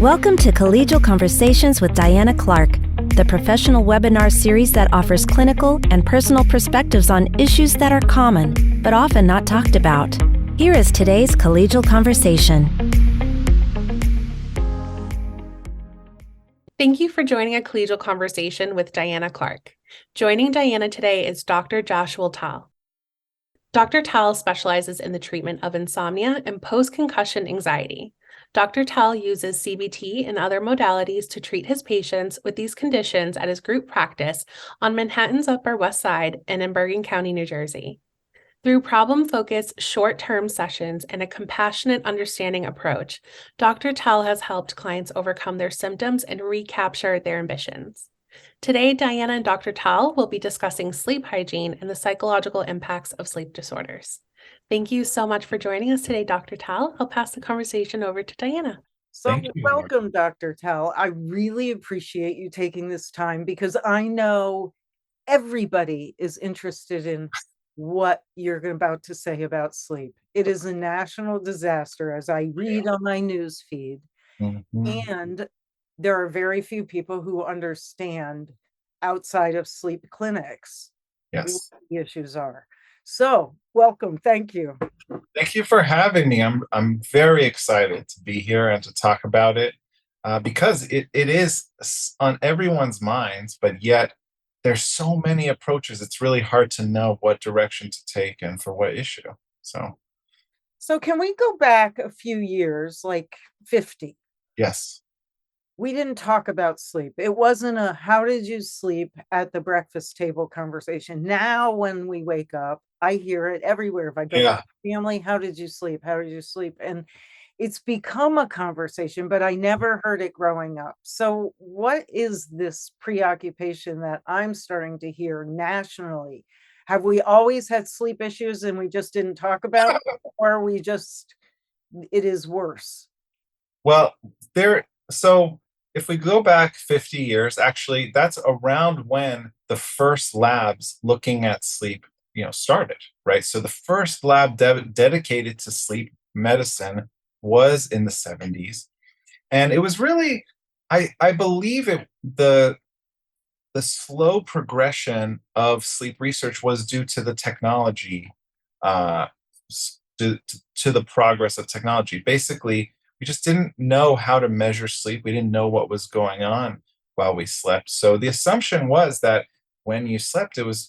Welcome to Collegial Conversations with Diana Clark, the professional webinar series that offers clinical and personal perspectives on issues that are common, but often not talked about. Here is today's Collegial Conversation. Thank you for joining a Collegial Conversation with Diana Clark. Joining Diana today is Dr. Joshua Tal. Dr. Tal specializes in the treatment of insomnia and post-concussion anxiety. Dr. Tal uses CBT and other modalities to treat his patients with these conditions at his group practice on Manhattan's Upper West Side and in Bergen County, New Jersey. Through problem-focused, short-term sessions and a compassionate understanding approach, Dr. Tal has helped clients overcome their symptoms and recapture their ambitions. Today, Diana and Dr. Tal will be discussing sleep hygiene and the psychological impacts of sleep disorders. Thank you so much for joining us today, Dr. Tal. I'll pass the conversation over to Diana. So welcome, Dr. Tal. I really appreciate you taking this time because I know everybody is interested in what you're about to say about sleep. It is a national disaster, as I read on my news feed. And there are very few people who understand outside of sleep clinics what the issues are. So welcome. Thank you. Thank you for having me. I'm very excited to be here and to talk about it because it is on everyone's minds, but yet there's so many approaches. It's really hard to know what direction to take and for what issue. So can we go back a few years, like 50? Yes. We didn't talk about sleep. It wasn't a how did you sleep at the breakfast table conversation. Now, when we wake up, I hear it everywhere. If I go to family, how did you sleep? How did you sleep? And it's become a conversation, but I never heard it growing up. So what is this preoccupation that I'm starting to hear nationally? Have we always had sleep issues and we just didn't talk about it? Or it is worse? Well, if we go back 50 years, actually, that's around when the first labs looking at sleep, started, right? So the first lab dedicated to sleep medicine was in the 70s. And it was really, I believe the slow progression of sleep research was due to the technology, to the progress of technology. Basically, we just didn't know how to measure sleep. We didn't know what was going on while we slept. So the assumption was that when you slept, it was,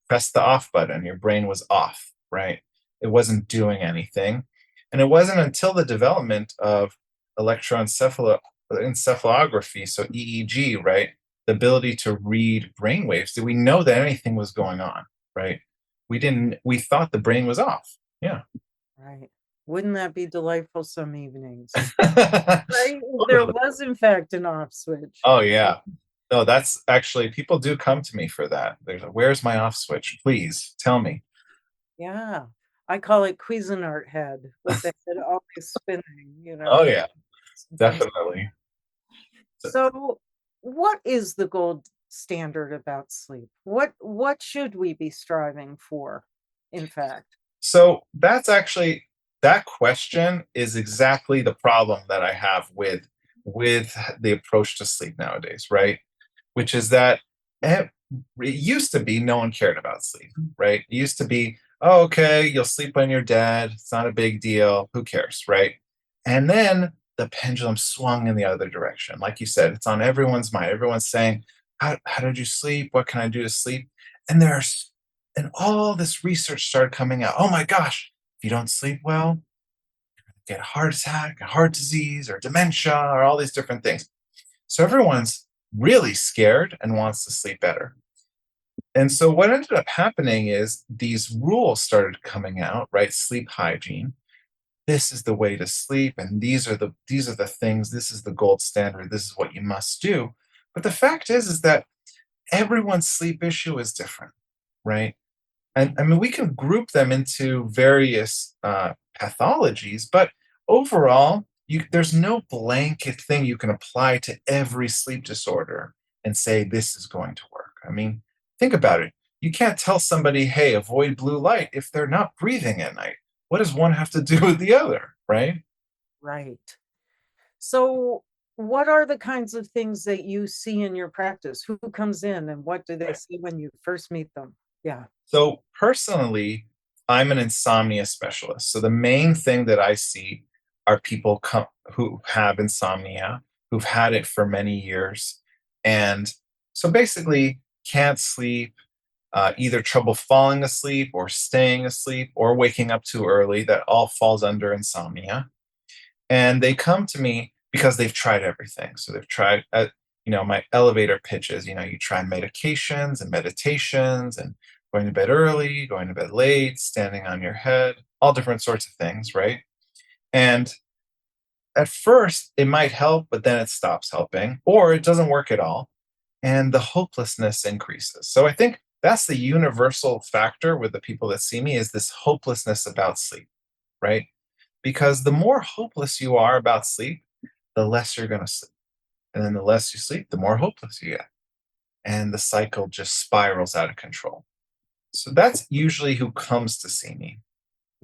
press the off button, your brain was off, right? It wasn't doing anything. And it wasn't until the development of electroencephalography, so EEG, right? The ability to read brain waves, did we know that anything was going on, right? We thought the brain was off. Yeah. Right. Wouldn't that be delightful some evenings? Right? There was, in fact, an off switch. Oh, yeah. No, that's actually, people do come to me for that. Where's my off switch? Please tell me. Yeah. I call it Cuisinart head, with the head always spinning, Oh, yeah. Definitely. So what is the gold standard about sleep? What should we be striving for, in fact? So that question is exactly the problem that I have with the approach to sleep nowadays, right? Which is that it used to be no one cared about sleep, right? It used to be, oh, okay, you'll sleep when you're dead. It's not a big deal. Who cares, right? And then the pendulum swung in the other direction. Like you said, it's on everyone's mind. Everyone's saying, how did you sleep? What can I do to sleep? And and all this research started coming out. Oh my gosh, if you don't sleep well, get a heart attack, a heart disease, or dementia, or all these different things. So everyone's really scared and wants to sleep better. And so what ended up happening is these rules started coming out, right? Sleep hygiene. This is the way to sleep, and these are the things. This is the gold standard. This is what you must do. But the fact is that everyone's sleep issue is different, right? And I mean, we can group them into various pathologies, but overall, there's no blanket thing you can apply to every sleep disorder and say this is going to work. I mean, think about it. You can't tell somebody, hey, avoid blue light if they're not breathing at night. What does one have to do with the other, right? Right. So what are the kinds of things that you see in your practice? Who comes in and what do they Right. say when you first meet them? Yeah. So personally, I'm an insomnia specialist. So the main thing that I see are people who have insomnia, who've had it for many years. And so basically can't sleep, either trouble falling asleep or staying asleep or waking up too early. That all falls under insomnia. And they come to me because they've tried everything. So they've tried, my elevator pitches, you try medications and meditations and going to bed early, going to bed late, standing on your head, all different sorts of things, right? And at first, it might help, but then it stops helping, or it doesn't work at all. And the hopelessness increases. So I think that's the universal factor with the people that see me is this hopelessness about sleep, right? Because the more hopeless you are about sleep, the less you're going to sleep. And then the less you sleep, the more hopeless you get. And the cycle just spirals out of control. So that's usually who comes to see me.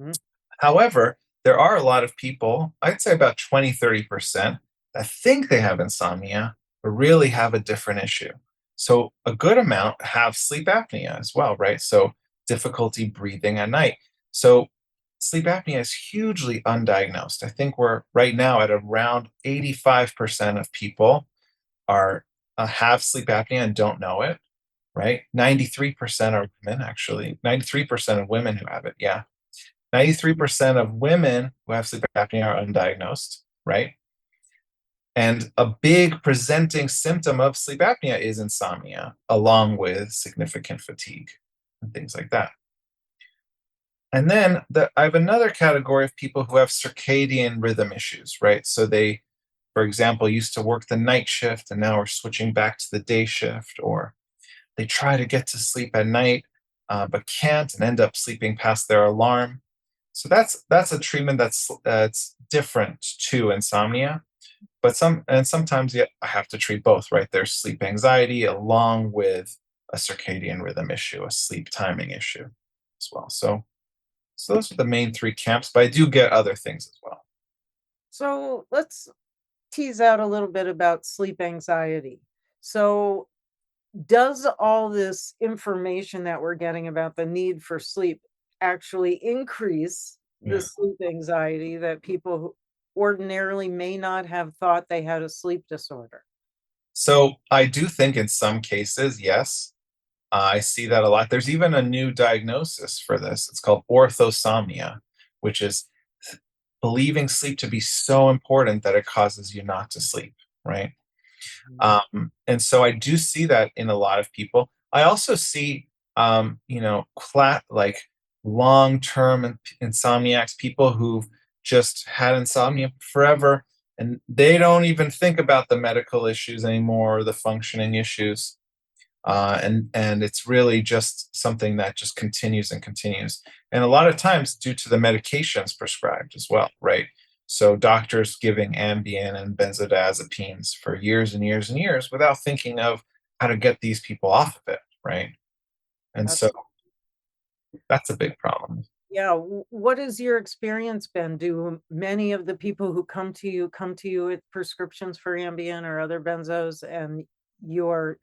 Mm. However, there are a lot of people, I'd say about 20, 30%, that think they have insomnia, but really have a different issue. So a good amount have sleep apnea as well, right? So difficulty breathing at night. So sleep apnea is hugely undiagnosed. I think we're right now at around 85% of people are have sleep apnea and don't know it, right? 93% are women, actually. 93% of women who have it, yeah. 93% of women who have sleep apnea are undiagnosed, right? And a big presenting symptom of sleep apnea is insomnia, along with significant fatigue and things like that. And then I have another category of people who have circadian rhythm issues, right? So they, for example, used to work the night shift and now are switching back to the day shift, or they try to get to sleep at night but can't and end up sleeping past their alarm. So that's a treatment that's different to insomnia. But sometimes yeah, I have to treat both, right? There's sleep anxiety along with a circadian rhythm issue, a sleep timing issue as well. So those are the main three camps, but I do get other things as well. So let's tease out a little bit about sleep anxiety. So, does all this information that we're getting about the need for sleep actually increase the Yeah. sleep anxiety that people who ordinarily may not have thought they had a sleep disorder? So I do think in some cases, yes, I see that a lot. There's even a new diagnosis for this. It's called orthosomnia, which is believing sleep to be so important that it causes you not to sleep, right? Mm. And so I do see that in a lot of people. I also see, like long-term insomniacs, people who've just had insomnia forever, and they don't even think about the medical issues anymore or the functioning issues. And it's really just something that just continues and continues. And a lot of times due to the medications prescribed as well, right? So doctors giving Ambien and benzodiazepines for years and years and years without thinking of how to get these people off of it, right? And so That's that's a big problem. Yeah, what has your experience been? Do many of the people who come to you with prescriptions for Ambien or other benzos, and your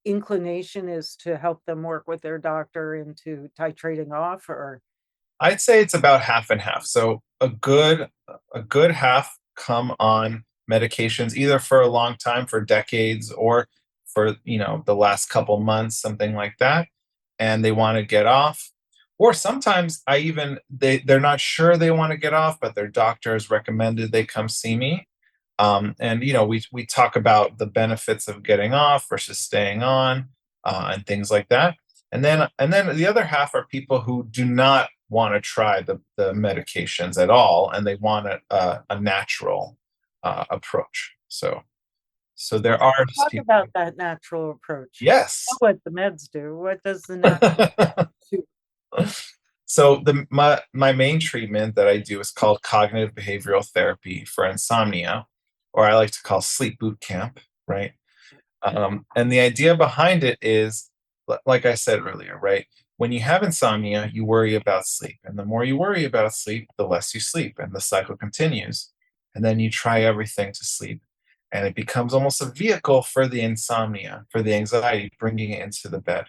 inclination is to help them work with their doctor into titrating off, or I'd say it's about half and half. So a good half come on medications either for a long time, for decades, or for the last couple months, something like that, and they want to get off. Or sometimes they're not sure they want to get off, but their doctor has recommended they come see me. And we talk about the benefits of getting off versus staying on, and things like that. And then the other half are people who do not want to try the medications at all, and they want a natural approach. So there are just talk people. about that natural approach. Know Yes. what the meds do. What does the natural do? So my main treatment that I do is called cognitive behavioral therapy for insomnia, or I like to call sleep boot camp, right? And the idea behind it is, like I said earlier, right? When you have insomnia, you worry about sleep. And the more you worry about sleep, the less you sleep. And the cycle continues. And then you try everything to sleep. and it becomes almost a vehicle for the insomnia, for the anxiety, bringing it into the bed.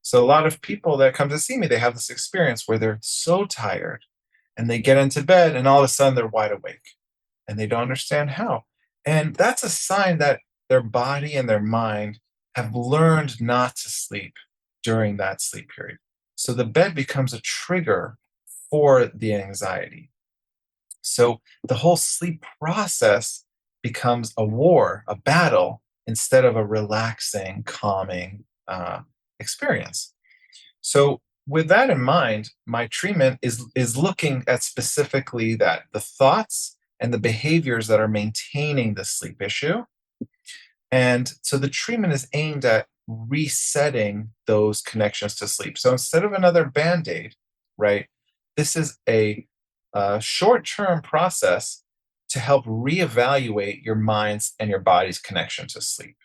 So a lot of people that come to see me, they have this experience where they're so tired and they get into bed and all of a sudden they're wide awake and they don't understand how. And that's a sign that their body and their mind have learned not to sleep during that sleep period. So the bed becomes a trigger for the anxiety. So the whole sleep process becomes a war, a battle, instead of a relaxing, calming experience. So with that in mind, my treatment is looking at specifically that the thoughts and the behaviors that are maintaining the sleep issue. And so the treatment is aimed at resetting those connections to sleep. So instead of another band-aid, right, this is a short-term process to help reevaluate your mind's and your body's connection to sleep,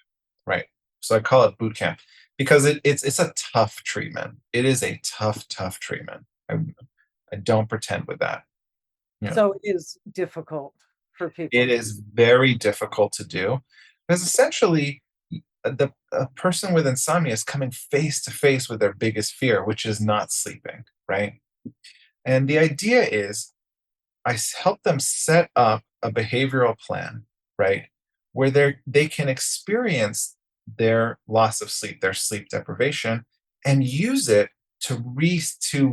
right? So I call it boot camp because it's a tough treatment. It is a tough treatment. I don't pretend with that. You know, So it is difficult for people. it is very difficult to do because essentially the a person with insomnia is coming face to face with their biggest fear, which is not sleeping, right? And the idea is help them set up a behavioral plan, right, where they can experience their loss of sleep, their sleep deprivation, and use it to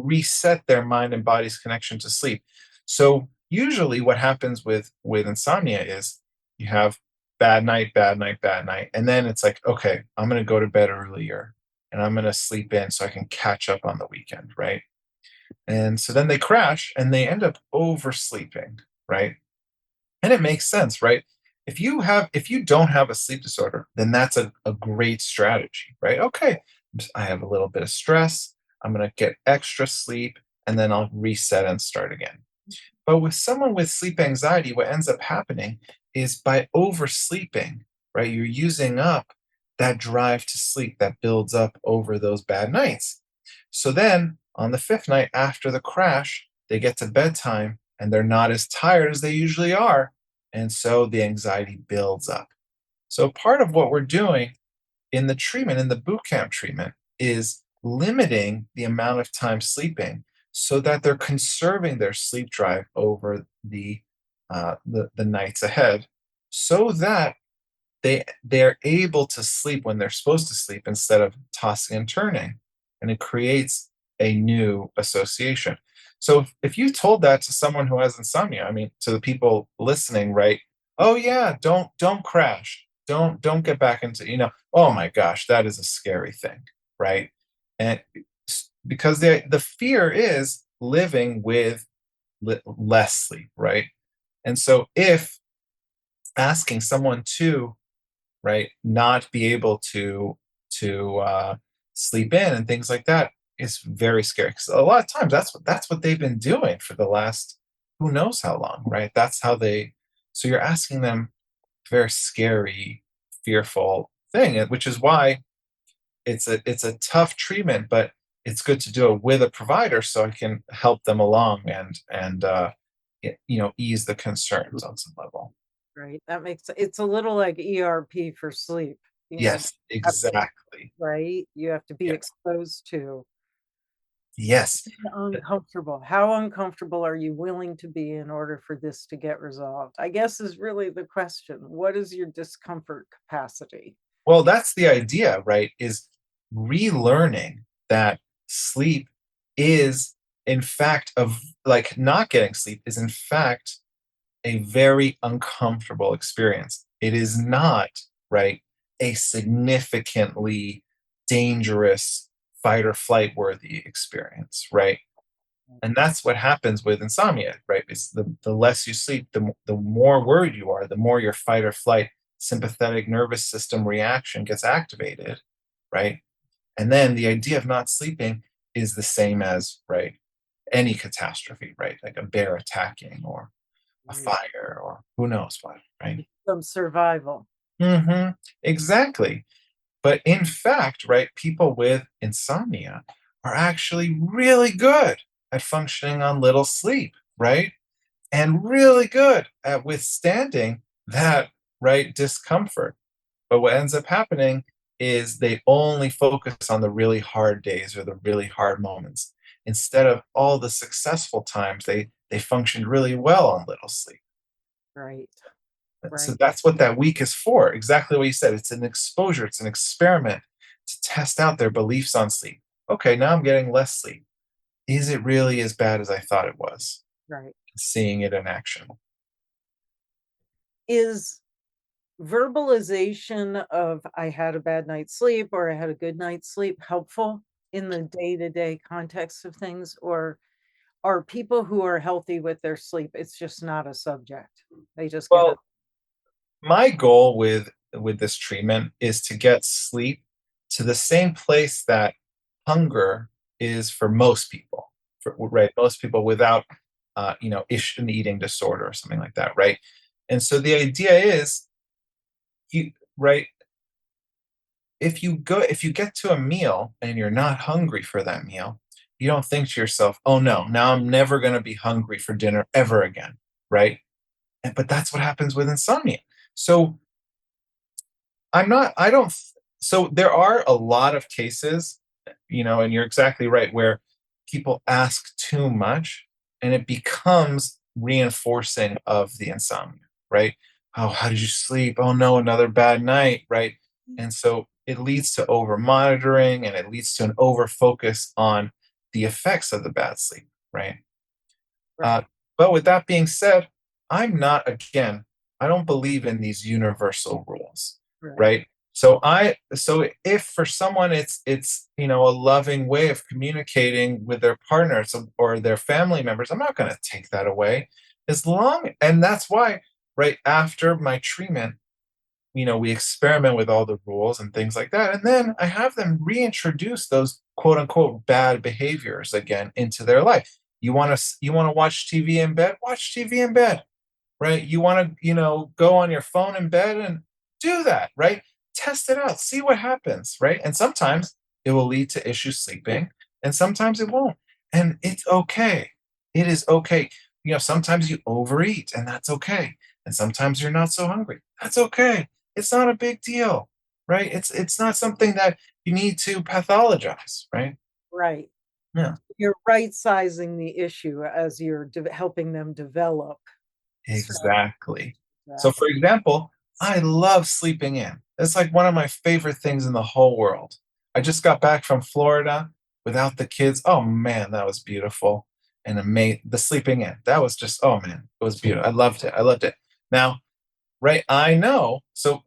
reset their mind and body's connection to sleep. So usually, what happens with insomnia is you have bad night, bad night, bad night, and then it's like, okay, I'm going to go to bed earlier, and I'm going to sleep in so I can catch up on the weekend, right? And so then they crash and they end up oversleeping, right? And it makes sense, right? If you don't have a sleep disorder, then that's a great strategy, right? Okay, I have a little bit of stress. I'm going to get extra sleep and then I'll reset and start again. But with someone with sleep anxiety, what ends up happening is by oversleeping, right? You're using up that drive to sleep that builds up over those bad nights. So then on the fifth night after the crash, they get to bedtime and they're not as tired as they usually are. And so the anxiety builds up. So part of what we're doing in the treatment, in the boot camp treatment, is limiting the amount of time sleeping so that they're conserving their sleep drive over the nights ahead, so that they're able to sleep when they're supposed to sleep instead of tossing and turning, and it creates a new association. So if you told that to someone who has insomnia, I mean, to the people listening, right? Oh yeah, don't crash, don't get back into, oh my gosh, that is a scary thing, right? And because the fear is living with less sleep, right? And so if asking someone to, right, not be able to sleep in and things like that is very scary, because a lot of times that's what they've been doing for the last who knows how long, right? That's how they. So you're asking them a very scary, fearful thing, which is why it's a tough treatment, but it's good to do it with a provider so I can help them along and ease the concerns on some level. Right, that makes it's a little like ERP for sleep, Yes, have to, exactly. right? You have to be Yeah. exposed to Yes. uncomfortable. How uncomfortable are you willing to be in order for this to get resolved? I guess is really the question. What is your discomfort capacity? Well, that's the idea, right? Is relearning that sleep is, in fact, of like not getting sleep is, in fact, a very uncomfortable experience. It is not, right, a significantly dangerous fight or flight worthy experience, right? And that's what happens with insomnia, right? Is the less you sleep, the more worried you are, the more your fight or flight sympathetic nervous system reaction gets activated, right? And then the idea of not sleeping is the same as, right, any catastrophe, right? Like a bear attacking or a Right. fire or who knows what, right? Some survival. Exactly. But in fact, right, people with insomnia are actually really good at functioning on little sleep, right? And really good at withstanding that right, discomfort. But what ends up happening is they only focus on the really hard days or the really hard moments instead of all the successful times. They functioned really well on little sleep. Right. So Right. that's what that week is for. Exactly what you said. It's an exposure, it's an experiment to test out their beliefs on sleep. Okay, now I'm getting less sleep. Is it really as bad as I thought it was? Right. Seeing it in action. Is verbalization of I had a bad night's sleep or I had a good night's sleep helpful in the day-to-day context of things? Or are people who are healthy with their sleep, it's just not a subject? They just get up. Well, my goal with this treatment is to get sleep to the same place that hunger is for most people, right? Most people without an eating disorder or something like that, right? And so the idea is, you right, if you get to a meal and you're not hungry for that meal, you don't think to yourself, oh no, now I'm never going to be hungry for dinner ever again, right? But that's what happens with insomnia. So I'm not, I don't, so there are a lot of cases, and you're exactly right, where people ask too much and it becomes reinforcing of the insomnia, right? Oh, how did you sleep? Oh no, another bad night, right? And so it leads to over monitoring and it leads to an over focus on the effects of the bad sleep, right? Uh, Right. but with that being said, again, I don't believe in these universal rules, Right. right? So if for someone it's a loving way of communicating with their partners or their family members, I'm not going to take that away. And that's why right after my treatment, we experiment with all the rules and things like that. And then I have them reintroduce those quote unquote bad behaviors again into their life. You want to watch TV in bed? Watch TV in bed, right? You want to, go on your phone in bed and do that, right? Test it out, see what happens, right? And sometimes it will lead to issues sleeping, and sometimes it won't. And it's okay. It is okay. Sometimes you overeat, and that's okay. And sometimes you're not so hungry. That's okay. It's not a big deal, right? It's not something that you need to pathologize, right? Right. Yeah. You're right sizing the issue as you're helping them develop. Exactly. So, Strategy. for example, I love sleeping in. It's like one of my favorite things in the whole world. I just got back from Florida without the kids. Oh man, that was beautiful and amazing. The sleeping in, that was just, oh man, it was beautiful. I loved it. I loved it. Now, right, I know. So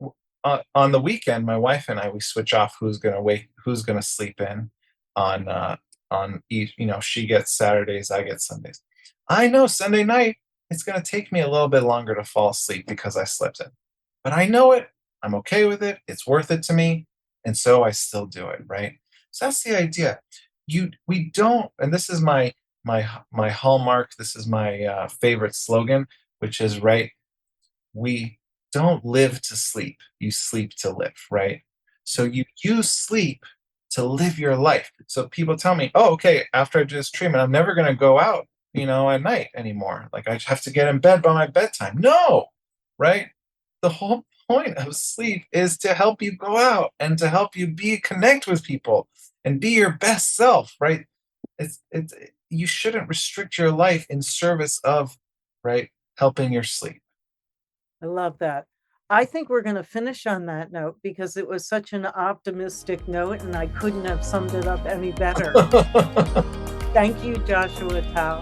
on the weekend, my wife and I we switch off who's gonna sleep in on each. She gets Saturdays, I get Sundays. I know Sunday night it's gonna take me a little bit longer to fall asleep because I slept in, but I know it. I'm okay with it. It's worth it to me, and so I still do it. Right. So that's the idea. We don't, and this is my hallmark. This is my favorite slogan, which is right, we don't live to sleep. You sleep to live, right? So you use sleep to live your life. So people tell me, oh, okay, after I do this treatment, I'm never going to go out, at night anymore. Like I have to get in bed by my bedtime. No, right? The whole point of sleep is to help you go out and to help you connect with people and be your best self, right? It's you shouldn't restrict your life in service of, right, helping your sleep. I love that. I think we're going to finish on that note because it was such an optimistic note and I couldn't have summed it up any better. Thank you, Joshua Tao.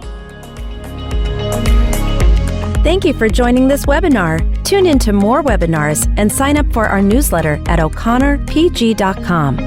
Thank you for joining this webinar. Tune in to more webinars and sign up for our newsletter at o'connorpg.com.